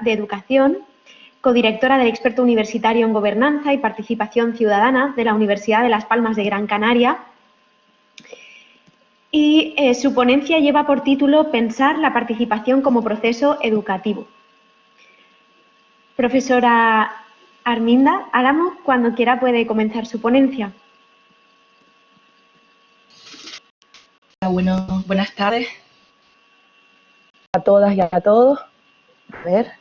de Educación, codirectora del Experto Universitario en Gobernanza y Participación Ciudadana de la Universidad de Las Palmas de Gran Canaria. Y su ponencia lleva por título Pensar la participación como proceso educativo. Profesora Arminda Álamo, cuando quiera puede comenzar su ponencia. Bueno, buenas tardes a todas y a todos. A ver,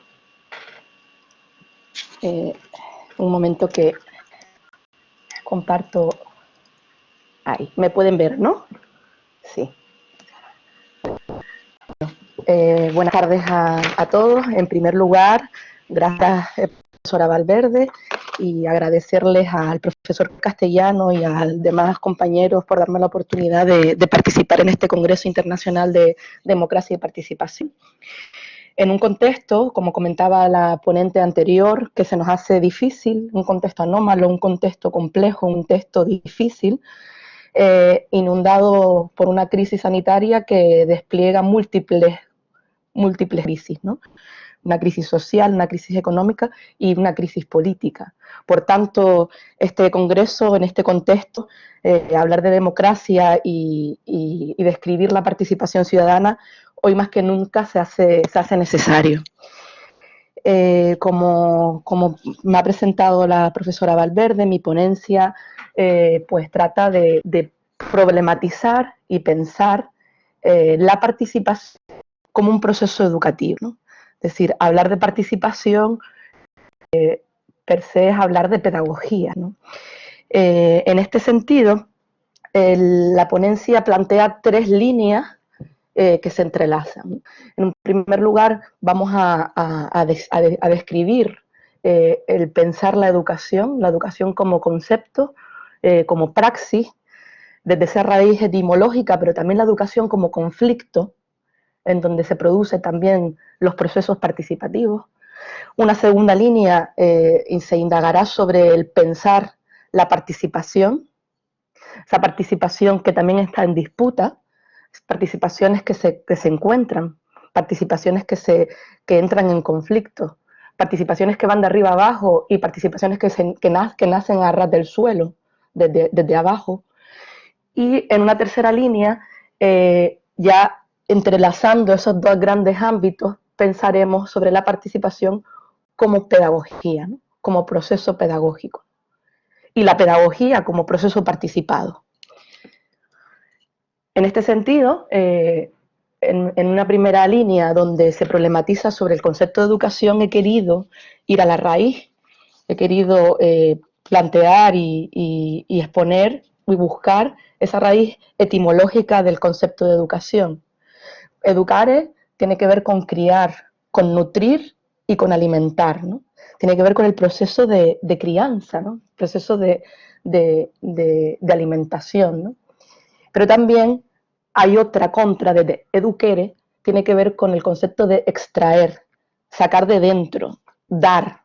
un momento que comparto. Ahí, me pueden ver, ¿no? Sí. Buenas tardes a todos. En primer lugar, gracias, profesora Valverde, y agradecerles al profesor Castellano y a los demás compañeros por darme la oportunidad de participar en este Congreso Internacional de Democracia y Participación. En un contexto, como comentaba la ponente anterior, que se nos hace difícil, un contexto anómalo, un contexto complejo, un contexto difícil, inundado por una crisis sanitaria que despliega múltiples crisis, ¿no? Una crisis social, una crisis económica y una crisis política. Por tanto, este Congreso, en este contexto, hablar de democracia y describir la participación ciudadana, hoy más que nunca se hace necesario. Como me ha presentado la profesora Valverde, mi ponencia pues trata de problematizar y pensar la participación como un proceso educativo, ¿no? Es decir, hablar de participación per se es hablar de pedagogía, ¿no? En este sentido, la ponencia plantea tres líneas que se entrelazan. En un primer lugar, vamos a describir el pensar la educación como concepto, como praxis, desde esa raíz etimológica, pero también la educación como conflicto, en donde se producen también los procesos participativos. Una segunda línea se indagará sobre el pensar la participación, esa participación que también está en disputa, participaciones que se encuentran, participaciones que entran en conflicto, participaciones que van de arriba a abajo y participaciones que nacen a ras del suelo, desde abajo. Y en una tercera línea, ya entrelazando esos dos grandes ámbitos, pensaremos sobre la participación como pedagogía, ¿no? Como proceso pedagógico. Y la pedagogía como proceso participado. En este sentido, en una primera línea donde se problematiza sobre el concepto de educación, he querido ir a la raíz, he querido plantear y exponer y buscar esa raíz etimológica del concepto de educación. Educare tiene que ver con criar, con nutrir y con alimentar, ¿no? Tiene que ver con el proceso de crianza, ¿no? Proceso de alimentación, ¿no? Pero también hay otra contra de eduquere, tiene que ver con el concepto de extraer, sacar de dentro, dar,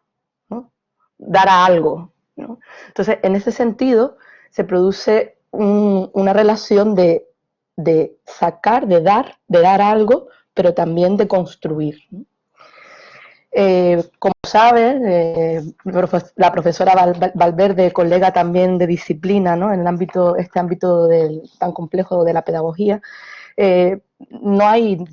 ¿no? Dar a algo, ¿no? Entonces, en ese sentido, se produce una relación de sacar, de dar algo, pero también de construir, ¿no? Como sabe, la profesora Valverde, colega también de disciplina, ¿no? En el ámbito, este ámbito tan complejo de la pedagogía, no hay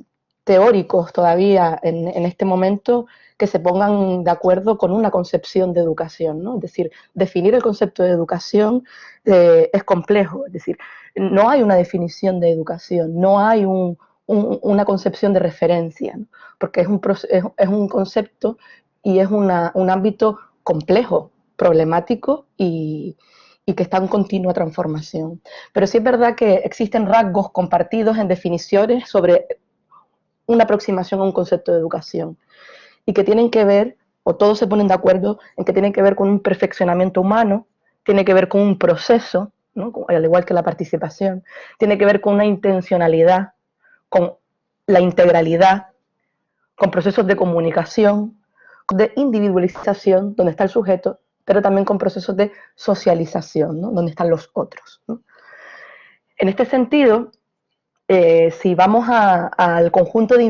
teóricos todavía en este momento que se pongan de acuerdo con una concepción de educación, ¿no? Es decir, definir el concepto de educación es complejo, es decir, no hay una definición de educación, no hay una concepción de referencia, ¿no? Porque es un concepto y es un ámbito complejo, problemático y que está en continua transformación. Pero sí es verdad que existen rasgos compartidos en definiciones sobre una aproximación a un concepto de educación y que tienen que ver, o todos se ponen de acuerdo en que tienen que ver con un perfeccionamiento humano, tiene que ver con un proceso, ¿no? Al igual que la participación, tiene que ver con una intencionalidad, con la integralidad, con procesos de comunicación, de individualización, donde está el sujeto, pero también con procesos de socialización, ¿no? Donde están los otros, ¿no? En este sentido, si vamos al conjunto de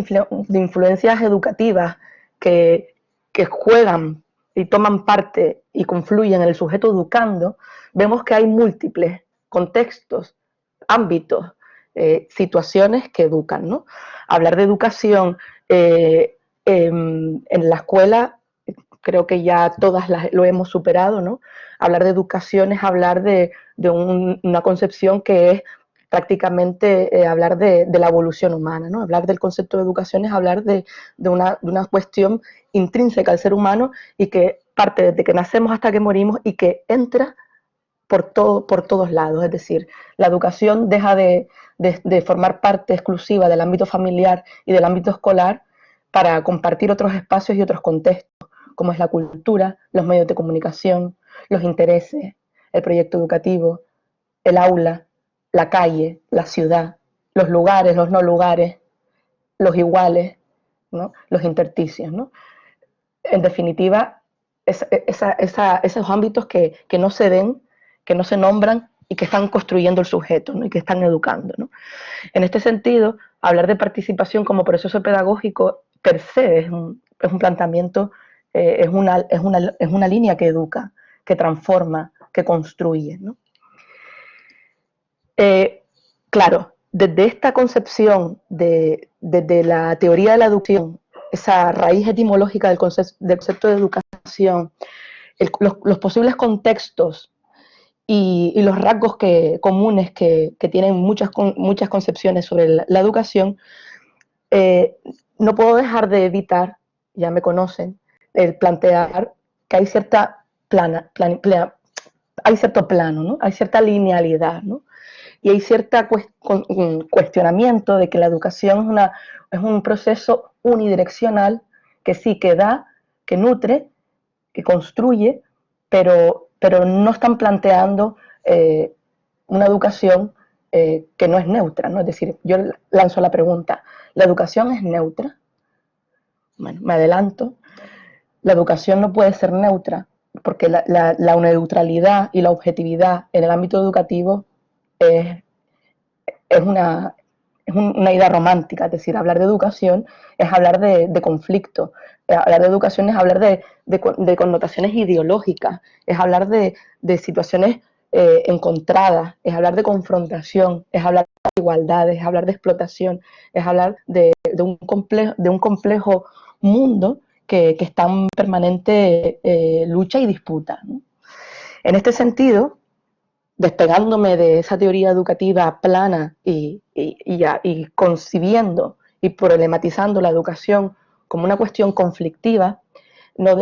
influencias educativas que que juegan y toman parte y confluyen en el sujeto educando, vemos que hay múltiples contextos, ámbitos, situaciones que educan, ¿no? Hablar de educación en la escuela, creo que ya todas lo hemos superado, ¿no? Hablar de educación es hablar de una concepción que es prácticamente hablar de la evolución humana, ¿no? Hablar del concepto de educación es hablar de una cuestión intrínseca al ser humano y que parte desde que nacemos hasta que morimos y que entra por todos lados. Es decir, la educación deja de formar parte exclusiva del ámbito familiar y del ámbito escolar para compartir otros espacios y otros contextos, como es la cultura, los medios de comunicación, los intereses, el proyecto educativo, el aula, la calle, la ciudad, los lugares, los no lugares, los iguales, ¿no? Los intersticios, ¿no? En definitiva, esos ámbitos que no se ven, que no se nombran y que están construyendo el sujeto, ¿no? Y que están educando, ¿no? En este sentido, hablar de participación como proceso pedagógico per se es un planteamiento, es una línea que educa, que transforma, que construye, ¿no? Claro, desde esta concepción, desde la teoría de la educación, esa raíz etimológica del concepto de educación, los posibles contextos y los rasgos comunes que tienen muchas concepciones sobre la educación, no puedo dejar de evitar, ya me conocen, el plantear que hay hay cierto plano, ¿no? Hay cierta linealidad, ¿no? Y hay cierto cuestionamiento de que la educación es un proceso unidireccional que sí, que da, que nutre, que construye, pero no están planteando una educación que no es neutra, ¿no? Es decir, yo lanzo la pregunta, ¿la educación es neutra? Bueno, me adelanto. La educación no puede ser neutra, porque la neutralidad y la objetividad en el ámbito educativo es una idea romántica. Es decir, hablar de educación es hablar de conflicto, hablar de educación es hablar de connotaciones ideológicas, es hablar de situaciones encontradas, es hablar de confrontación, es hablar de igualdad, es hablar de explotación, es hablar de un complejo mundo que está en permanente lucha y disputa, ¿no? En este sentido, despegándome de esa teoría educativa plana y concibiendo y problematizando la educación como una cuestión conflictiva, no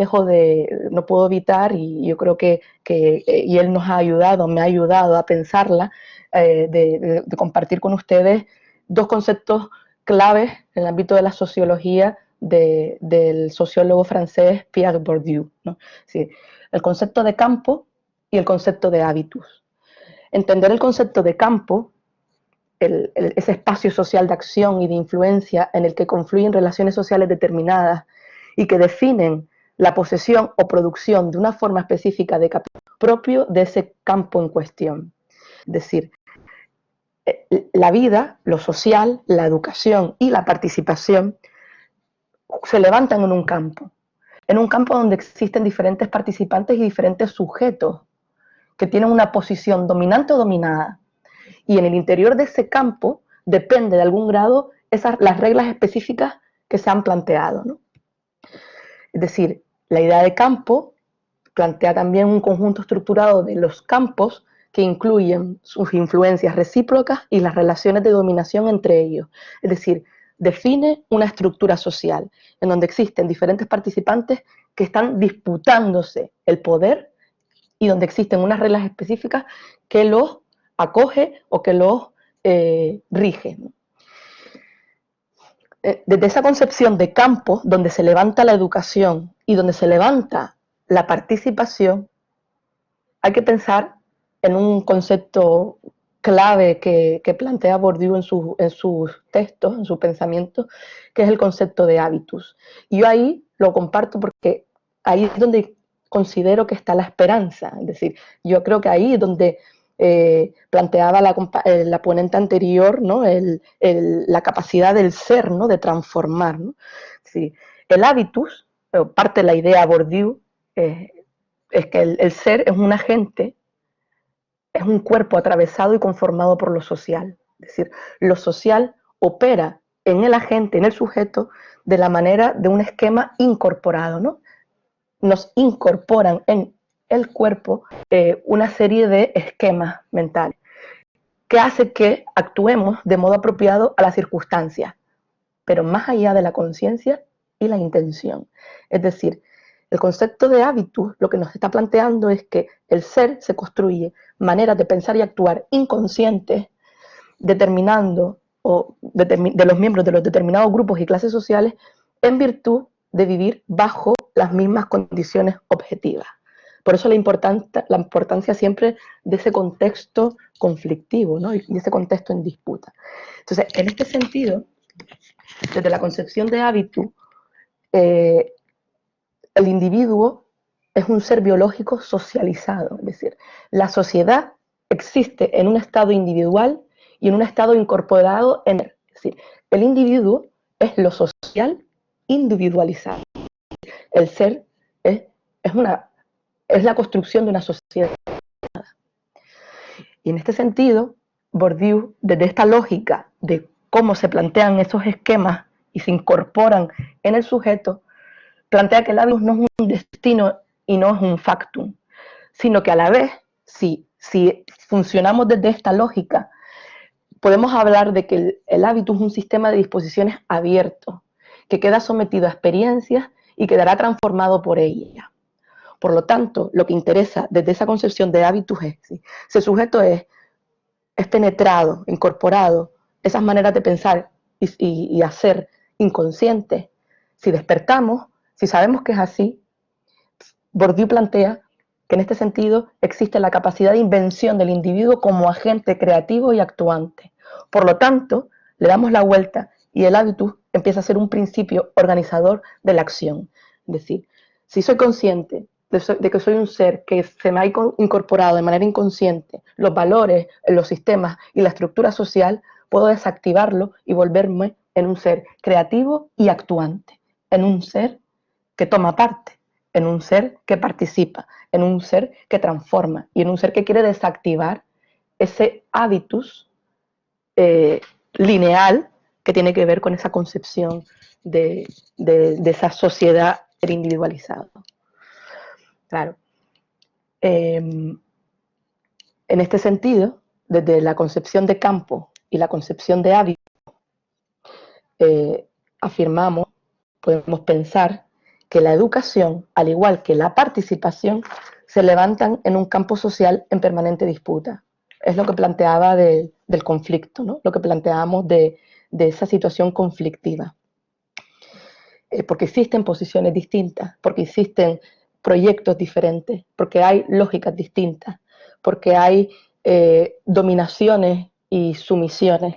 puedo evitar, y yo creo que y él me ha ayudado a pensarla, de compartir con ustedes dos conceptos claves en el ámbito de la sociología del sociólogo francés Pierre Bourdieu, ¿no? Sí, el concepto de campo y el concepto de hábitus. Entender el concepto de campo, ese espacio social de acción y de influencia en el que confluyen relaciones sociales determinadas y que definen la posesión o producción de una forma específica de capital propio de ese campo en cuestión. Es decir, la vida, lo social, la educación y la participación se levantan en un campo donde existen diferentes participantes y diferentes sujetos que tienen una posición dominante o dominada. Y en el interior de ese campo depende de algún grado las reglas específicas que se han planteado, ¿no? Es decir, la idea de campo plantea también un conjunto estructurado de los campos que incluyen sus influencias recíprocas y las relaciones de dominación entre ellos. Es decir, define una estructura social en donde existen diferentes participantes que están disputándose el poder y donde existen unas reglas específicas que los acoge o que los rige, ¿no? Desde esa concepción de campo, donde se levanta la educación y donde se levanta la participación, hay que pensar en un concepto clave que plantea Bourdieu en sus textos, en sus pensamientos, que es el concepto de hábitus. Y yo ahí lo comparto porque ahí es donde considero que está la esperanza. Es decir, yo creo que ahí es donde planteaba la ponente anterior, ¿no? La capacidad del ser, ¿no? De transformar, ¿no? Sí. El hábitus parte de la idea Bourdieu, es que el ser es un agente, es un cuerpo atravesado y conformado por lo social. Es decir, lo social opera en el agente, en el sujeto, de la manera de un esquema incorporado, ¿no? Nos incorporan en el cuerpo una serie de esquemas mentales que hace que actuemos de modo apropiado a las circunstancias, pero más allá de la conciencia y la intención. Es decir, el concepto de hábitus lo que nos está planteando es que el ser se construye maneras de pensar y actuar inconscientes, determinando de los miembros de los determinados grupos y clases sociales en virtud de vivir bajo las mismas condiciones objetivas. Por eso la importancia siempre de ese contexto conflictivo, ¿no? Y ese contexto en disputa. Entonces, en este sentido, desde la concepción de hábito, el individuo es un ser biológico socializado, es decir, la sociedad existe en un estado individual y en un estado incorporado en él. Es decir, el individuo es lo social individualizado. El ser es la construcción de una sociedad. Y en este sentido, Bourdieu, desde esta lógica de cómo se plantean esos esquemas y se incorporan en el sujeto, plantea que el hábito no es un destino y no es un factum, sino que a la vez, si funcionamos desde esta lógica, podemos hablar de que el hábito es un sistema de disposiciones abierto, que queda sometido a experiencias y quedará transformado por ellas. Por lo tanto, lo que interesa desde esa concepción de hábitos es, si ese sujeto es penetrado, incorporado, esas maneras de pensar y hacer inconscientes, si despertamos, si sabemos que es así, Bourdieu plantea que en este sentido existe la capacidad de invención del individuo como agente creativo y actuante. Por lo tanto, le damos la vuelta y el hábitus empieza a ser un principio organizador de la acción. Es decir, si soy consciente de que soy un ser que se me ha incorporado de manera inconsciente los valores, los sistemas y la estructura social, puedo desactivarlo y volverme en un ser creativo y actuante, en un ser que toma parte, en un ser que participa, en un ser que transforma y en un ser que quiere desactivar ese hábitus lineal que tiene que ver con esa concepción de esa sociedad individualizada. Claro. En este sentido, desde la concepción de campo y la concepción de hábito, afirmamos, podemos pensar que la educación, al igual que la participación, se levantan en un campo social en permanente disputa. Es lo que planteaba del conflicto, ¿no? Lo que planteábamos de esa situación conflictiva. Porque existen posiciones distintas, porque existen proyectos diferentes, porque hay lógicas distintas, porque hay dominaciones y sumisiones.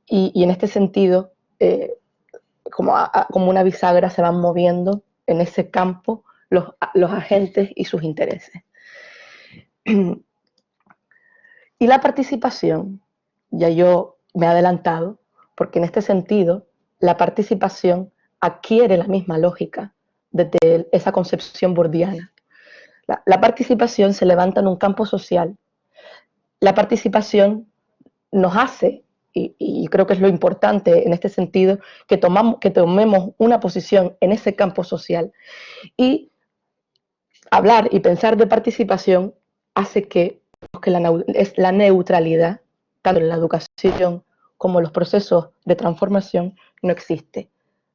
Y en este sentido, como una bisagra, se van moviendo en ese campo los agentes y sus intereses. Y la participación, ya yo me he adelantado, porque en este sentido la participación adquiere la misma lógica desde esa concepción bourdiana. La participación se levanta en un campo social. La participación nos hace, y creo que es lo importante en este sentido, que tomemos una posición en ese campo social. Y hablar y pensar de participación hace que la neutralidad, tanto en la educación como en los procesos de transformación, no existe,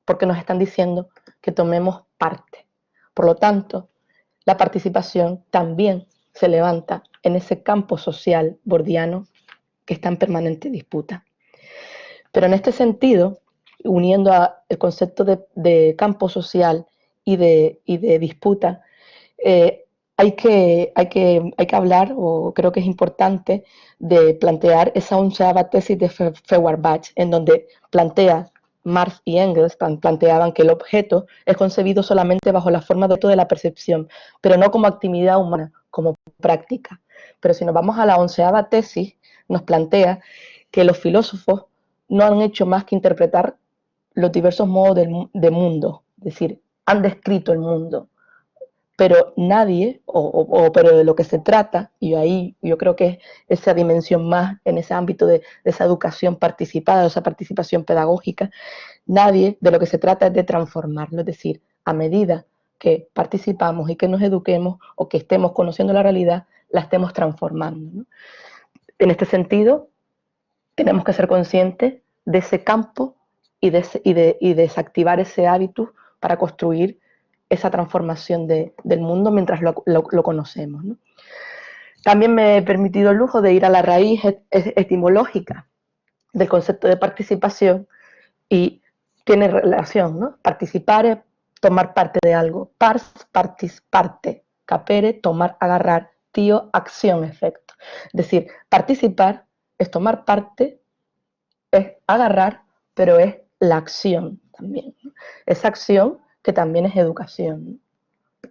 porque nos están diciendo que tomemos parte. Por lo tanto, la participación también se levanta en ese campo social bourdiano que está en permanente disputa. Pero en este sentido, uniendo el concepto de campo social y de disputa, hay que hablar, o creo que es importante, de plantear esa 11ª tesis de Feuerbach, en donde Marx y Engels planteaban que el objeto es concebido solamente bajo la forma de la percepción, pero no como actividad humana, como práctica. Pero si nos vamos a la 11ª tesis, nos plantea que los filósofos no han hecho más que interpretar los diversos modos de mundo, es decir, han descrito el mundo, pero nadie, pero de lo que se trata, y ahí yo creo que es esa dimensión más en ese ámbito de esa educación participada, de esa participación pedagógica, nadie de lo que se trata es de transformarlo, es decir, a medida que participamos y que nos eduquemos o que estemos conociendo la realidad, la estemos transformando, ¿no? En este sentido, tenemos que ser conscientes de ese campo y desactivar ese hábito para construir esa transformación del mundo mientras lo conocemos, ¿no? También me he permitido el lujo de ir a la raíz etimológica del concepto de participación y tiene relación, ¿no? Participar es tomar parte de algo. Pars, partis, parte. Capere, tomar, agarrar. Tío, acción, efecto. Es decir, participar es tomar parte, es agarrar, pero es la acción también, ¿no? Esa acción que también es educación, ¿no?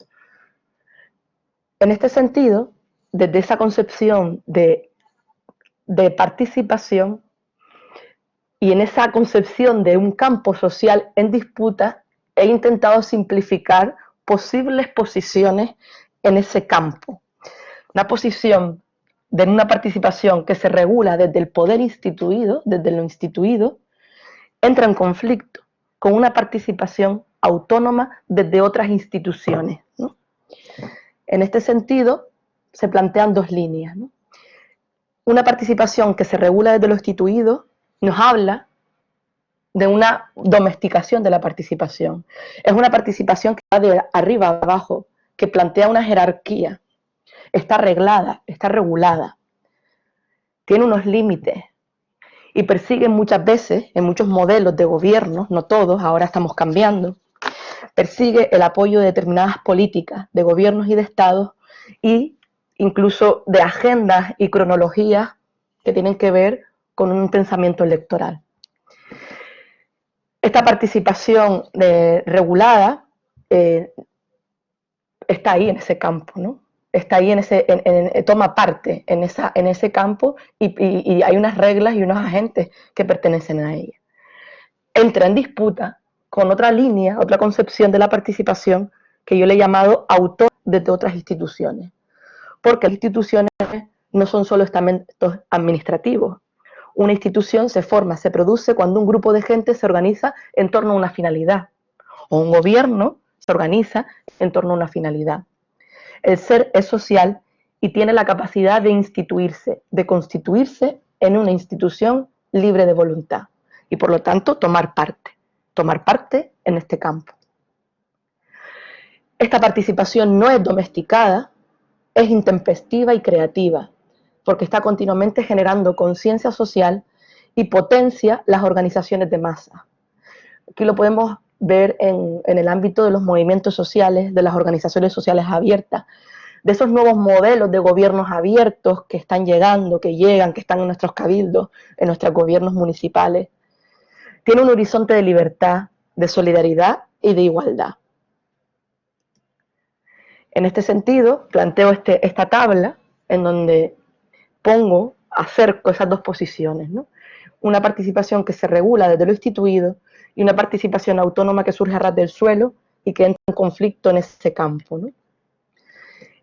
En este sentido, desde esa concepción de participación y en esa concepción de un campo social en disputa, he intentado simplificar posibles posiciones en ese campo. Una posición de una participación que se regula desde el poder instituido, desde lo instituido, entra en conflicto con una participación autónoma desde otras instituciones, ¿no? En este sentido, se plantean dos líneas, ¿no? Una participación que se regula desde lo instituido nos habla de una domesticación de la participación. Es una participación que va de arriba a abajo, que plantea una jerarquía, está arreglada, está regulada, tiene unos límites y persigue muchas veces, en muchos modelos de gobierno, no todos, ahora estamos cambiando, persigue el apoyo de determinadas políticas de gobiernos y de estados e incluso de agendas y cronologías que tienen que ver con un pensamiento electoral. Esta participación regulada está ahí en ese campo, ¿no? Está ahí toma parte en ese campo y hay unas reglas y unos agentes que pertenecen a ella. Entra en disputa con otra línea, otra concepción de la participación que yo le he llamado autor desde otras instituciones, porque las instituciones no son solo estamentos administrativos. Una institución se forma, se produce cuando un grupo de gente se organiza en torno a una finalidad, o un gobierno se organiza en torno a una finalidad. El ser es social y tiene la capacidad de instituirse, de constituirse en una institución libre de voluntad y por lo tanto tomar parte en este campo. Esta participación no es domesticada, es intempestiva y creativa, porque está continuamente generando conciencia social y potencia las organizaciones de masa. Aquí lo podemos ver en el ámbito de los movimientos sociales, de las organizaciones sociales abiertas, de esos nuevos modelos de gobiernos abiertos que están llegando, que están en nuestros cabildos, en nuestros gobiernos municipales. Tiene un horizonte de libertad, de solidaridad y de igualdad. En este sentido, planteo esta tabla en donde acerco esas dos posiciones, ¿no? Una participación que se regula desde lo instituido y una participación autónoma que surge a ras del suelo y que entra en conflicto en ese campo, ¿no?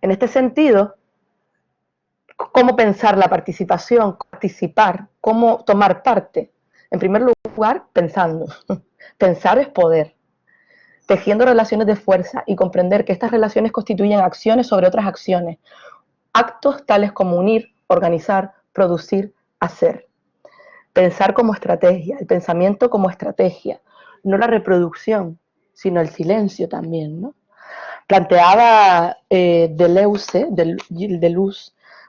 En este sentido, ¿cómo pensar la participación? Participar, ¿cómo tomar parte? En primer lugar, pensando. Pensar es poder. Tejiendo relaciones de fuerza y comprender que estas relaciones constituyen acciones sobre otras acciones. Actos tales como unir, organizar, producir, hacer. Pensar como estrategia, el pensamiento como estrategia. No la reproducción, sino el silencio también, ¿no? Planteaba Deleuze,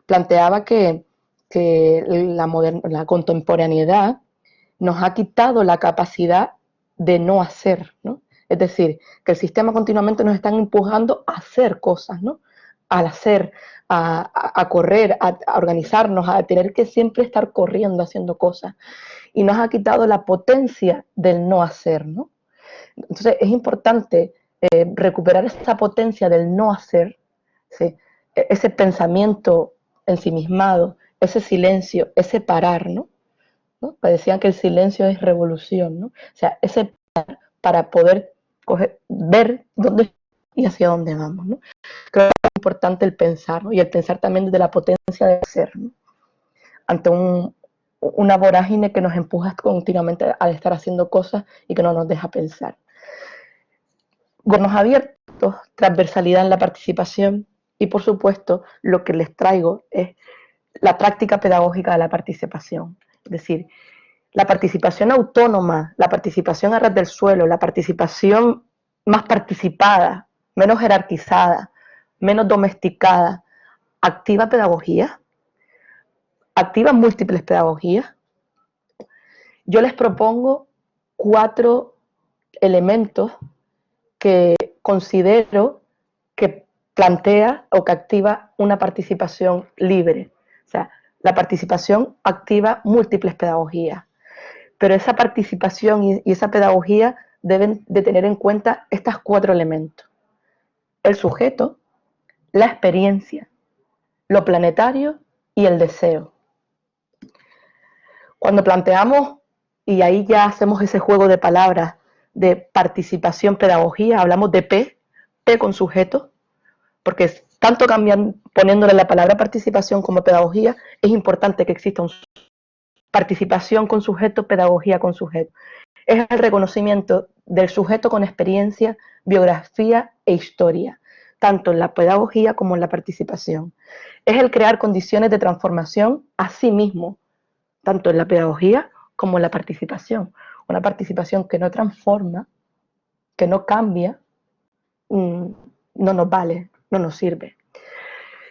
planteaba que la contemporaneidad nos ha quitado la capacidad de no hacer, ¿no? Es decir, que el sistema continuamente nos está empujando a hacer cosas, ¿no? Al hacer, a correr, a organizarnos, a tener que siempre estar corriendo, haciendo cosas. Y nos ha quitado la potencia del no hacer, ¿no? Entonces es importante recuperar esa potencia del no hacer, ¿sí? Ese pensamiento ensimismado, ese silencio, ese parar, ¿no? Decían que el silencio es revolución, ¿no? O sea, ese parar para poder ver dónde y hacia dónde vamos, ¿no? Creo que es importante el pensar, ¿no? Y el pensar también desde la potencia de ser, ¿no? Ante una vorágine que nos empuja continuamente a estar haciendo cosas y que no nos deja pensar. Gobiernos abiertos, transversalidad en la participación y, por supuesto, lo que les traigo es la práctica pedagógica de la participación. Es decir, la participación autónoma, la participación a ras del suelo, la participación más participada, menos jerarquizada, menos domesticada, activa pedagogía, activa múltiples pedagogías. Yo les propongo 4 elementos que considero que plantea o que activa una participación libre. O sea, la participación activa múltiples pedagogías, pero esa participación y esa pedagogía deben de tener en cuenta estos 4 elementos: el sujeto, la experiencia, lo planetario y el deseo. Cuando planteamos, y ahí ya hacemos ese juego de palabras de participación, pedagogía, hablamos de P con sujeto, porque tanto poniéndole la palabra participación como pedagogía, es importante que exista un participación con sujeto, pedagogía con sujeto. Es el reconocimiento del sujeto con experiencia, biografía e historia, tanto en la pedagogía como en la participación. Es el crear condiciones de transformación a sí mismo, tanto en la pedagogía como en la participación. Una participación que no transforma, que no cambia, no nos vale, no nos sirve.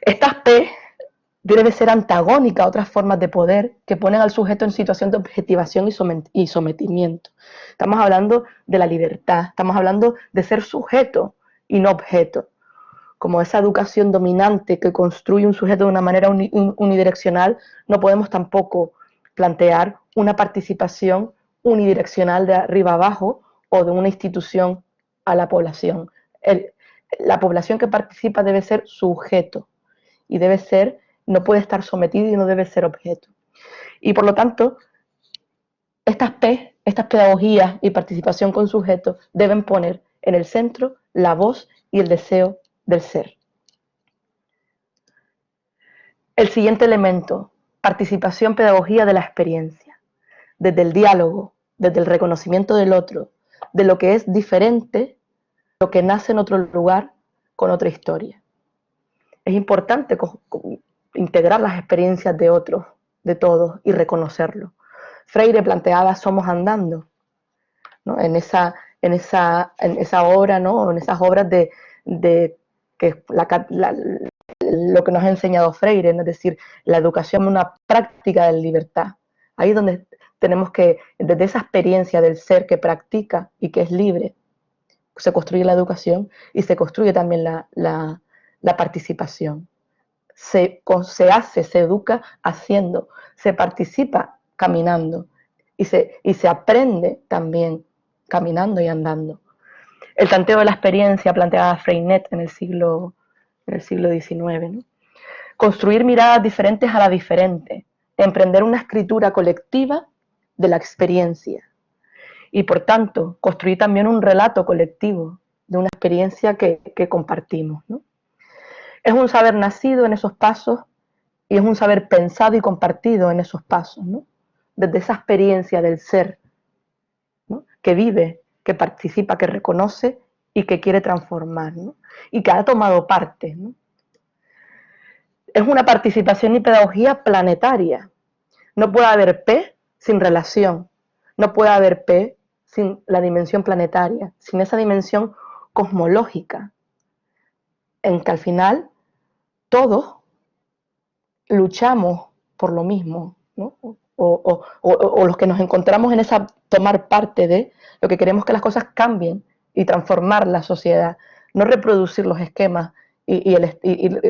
Estas P deben ser antagónicas a otras formas de poder que ponen al sujeto en situación de objetivación y sometimiento. Estamos hablando de la libertad, estamos hablando de ser sujeto y no objeto. Como esa educación dominante que construye un sujeto de una manera unidireccional, no podemos tampoco plantear una participación unidireccional de arriba abajo o de una institución a la población. La población que participa debe ser sujeto y debe ser, no puede estar sometido y no debe ser objeto. Y por lo tanto, estas pedagogías y participación con sujeto deben poner en el centro la voz y el deseo del ser. El siguiente elemento, participación, pedagogía de la experiencia, desde el diálogo, desde el reconocimiento del otro, de lo que es diferente, lo que nace en otro lugar, con otra historia. Es importante integrar las experiencias de otros, de todos, y reconocerlo. Freire planteaba Somos Andando, ¿no? en esa obra, ¿no? En esas obras de que lo que nos ha enseñado Freire, ¿no? Es decir, la educación es una práctica de libertad. Ahí es donde tenemos que, desde esa experiencia del ser que practica y que es libre, se construye la educación y se construye también la participación. Se educa haciendo, se participa caminando y se aprende también caminando y andando. El tanteo de la experiencia planteaba Freinet en el siglo XIX, ¿no? Construir miradas diferentes a la diferente, emprender una escritura colectiva de la experiencia y, por tanto, construir también un relato colectivo de una experiencia que compartimos, ¿no? Es un saber nacido en esos pasos y es un saber pensado y compartido en esos pasos, ¿no? Desde esa experiencia del ser, ¿no? Que vive, que participa, que reconoce y que quiere transformar, ¿no? Y que ha tomado parte, ¿no? Es una participación y pedagogía planetaria. No puede haber P sin relación, no puede haber P sin la dimensión planetaria, sin esa dimensión cosmológica, en que al final todos luchamos por lo mismo, ¿no? O los que nos encontramos en esa tomar parte de, lo que queremos que las cosas cambien y transformar la sociedad, no reproducir los esquemas y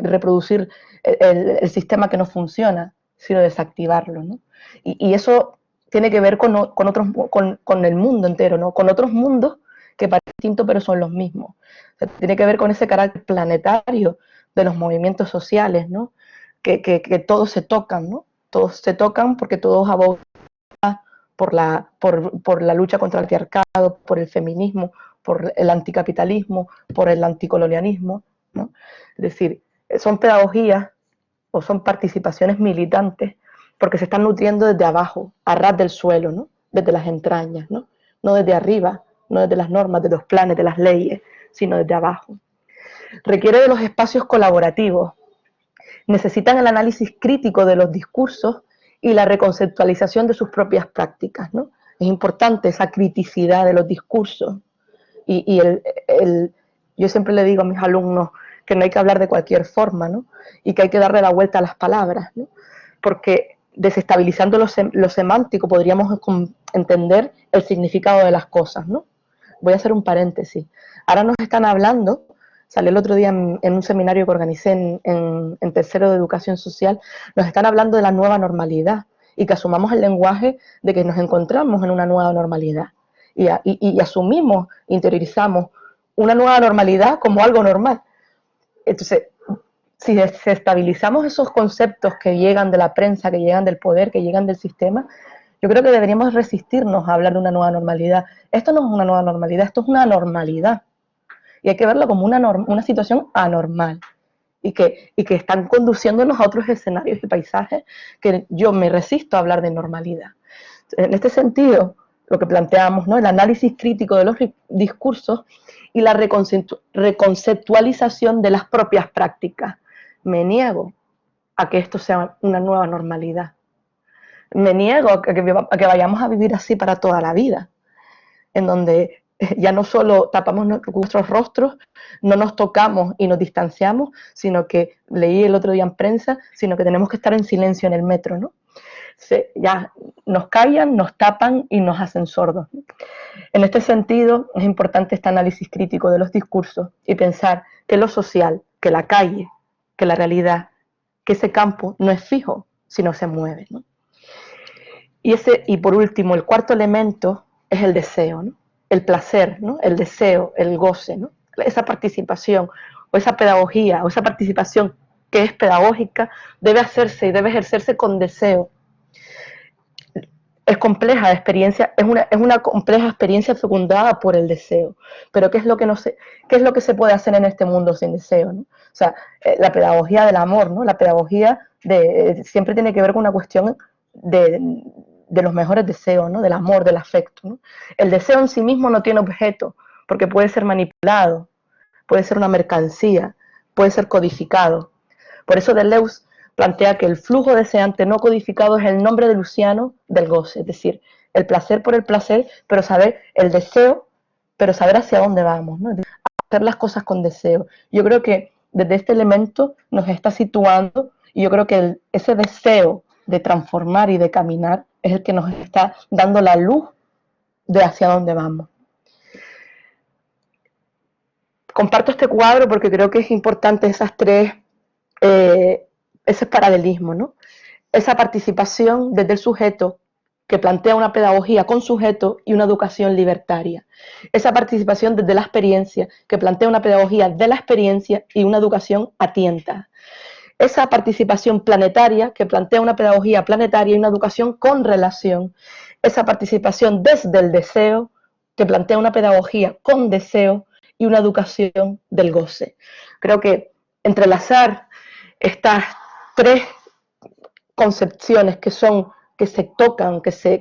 reproducir el sistema que no funciona, sino desactivarlo, ¿no? Y eso tiene que ver con el mundo entero, ¿no? Con otros mundos que parecen distintos pero son los mismos. O sea, tiene que ver con ese carácter planetario de los movimientos sociales, ¿no? Que todos se tocan, ¿no? Todos se tocan porque todos abogan por la lucha contra el patriarcado, por el feminismo, por el anticapitalismo, por el anticolonialismo, ¿no? Es decir, son pedagogías o son participaciones militantes porque se están nutriendo desde abajo, a ras del suelo, ¿no? Desde las entrañas, ¿no? No desde arriba, no desde las normas, de los planes, de las leyes, sino desde abajo. Requiere de los espacios colaborativos, necesitan el análisis crítico de los discursos y la reconceptualización de sus propias prácticas, ¿no? Es importante esa criticidad de los discursos y yo siempre le digo a mis alumnos que no hay que hablar de cualquier forma, ¿no? Y que hay que darle la vuelta a las palabras, ¿no? Porque desestabilizando lo semántico podríamos entender el significado de las cosas, ¿no? Voy a hacer un paréntesis. Ahora nos están hablando, salió el otro día en un seminario que organicé en tercero de educación social, nos están hablando de la nueva normalidad y que asumamos el lenguaje de que nos encontramos en una nueva normalidad y asumimos, interiorizamos una nueva normalidad como algo normal. Entonces, si desestabilizamos esos conceptos que llegan de la prensa, que llegan del poder, que llegan del sistema, yo creo que deberíamos resistirnos a hablar de una nueva normalidad. Esto no es una nueva normalidad, esto es una normalidad. Y hay que verlo como una situación anormal. Y que están conduciéndonos a otros escenarios y paisajes que yo me resisto a hablar de normalidad. En este sentido, lo que planteamos, ¿no? El análisis crítico de los discursos y la reconceptualización de las propias prácticas. Me niego a que esto sea una nueva normalidad. Me niego a que vayamos a vivir así para toda la vida, en donde ya no solo tapamos nuestros rostros, no nos tocamos y nos distanciamos, sino que, leí el otro día en prensa, sino que tenemos que estar en silencio en el metro, ¿no? Ya nos callan, nos tapan y nos hacen sordos. En este sentido, es importante este análisis crítico de los discursos y pensar que lo social, que la calle, que la realidad, que ese campo no es fijo, sino se mueve, ¿no? Y por último, el cuarto elemento es el deseo, ¿no? El placer, ¿no? El deseo, el goce, ¿no? Esa participación o esa pedagogía o esa participación que es pedagógica debe hacerse y debe ejercerse con deseo. Es compleja experiencia, es una compleja experiencia fecundada por el deseo. Pero ¿qué es lo que se puede hacer en este mundo sin deseo, ¿no? O sea, la pedagogía del amor, ¿no? La pedagogía siempre tiene que ver con una cuestión de los mejores deseos, ¿no? Del amor, del afecto, ¿no? El deseo en sí mismo no tiene objeto, porque puede ser manipulado, puede ser una mercancía, puede ser codificado. Por eso Deleuze plantea que el flujo deseante no codificado es el nombre de Luciano del goce, es decir, el placer por el placer, pero saber el deseo, pero saber hacia dónde vamos, ¿no? Hacer las cosas con deseo. Yo creo que desde este elemento nos está situando y yo creo que ese deseo de transformar y de caminar es el que nos está dando la luz de hacia dónde vamos. Comparto este cuadro porque creo que es importante ese paralelismo, ¿no? Esa participación desde el sujeto que plantea una pedagogía con sujeto y una educación libertaria. Esa participación desde la experiencia que plantea una pedagogía de la experiencia y una educación a tientas. Esa participación planetaria que plantea una pedagogía planetaria y una educación con relación. Esa participación desde el deseo que plantea una pedagogía con deseo y una educación del goce. Creo que entrelazar estas tres concepciones que se tocan, que se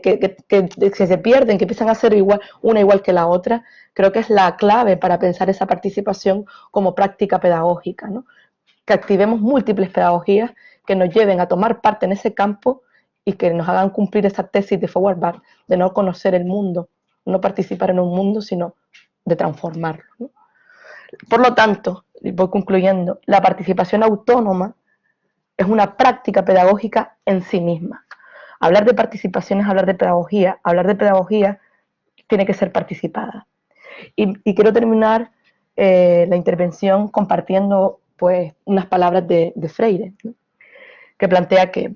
pierden, que empiezan a ser una igual que la otra, creo que es la clave para pensar esa participación como práctica pedagógica, ¿no? Que activemos múltiples pedagogías que nos lleven a tomar parte en ese campo y que nos hagan cumplir esa tesis de Feuerbach, de no conocer el mundo, no participar en un mundo, sino de transformarlo, ¿no? Por lo tanto, voy concluyendo, la participación autónoma es una práctica pedagógica en sí misma. Hablar de participación es hablar de pedagogía tiene que ser participada. Y quiero terminar la intervención compartiendo pues, unas palabras de Freire, ¿no? Que plantea que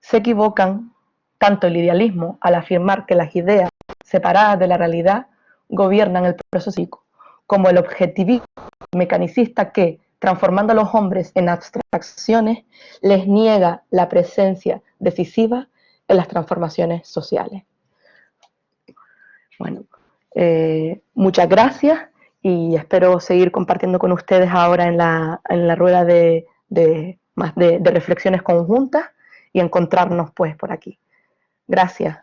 se equivocan tanto el idealismo al afirmar que las ideas separadas de la realidad gobiernan el proceso psíquico, como el objetivismo mecanicista que, transformando a los hombres en abstracciones, les niega la presencia decisiva en las transformaciones sociales. Bueno, muchas gracias y espero seguir compartiendo con ustedes ahora en la rueda de reflexiones conjuntas y encontrarnos pues por aquí. Gracias.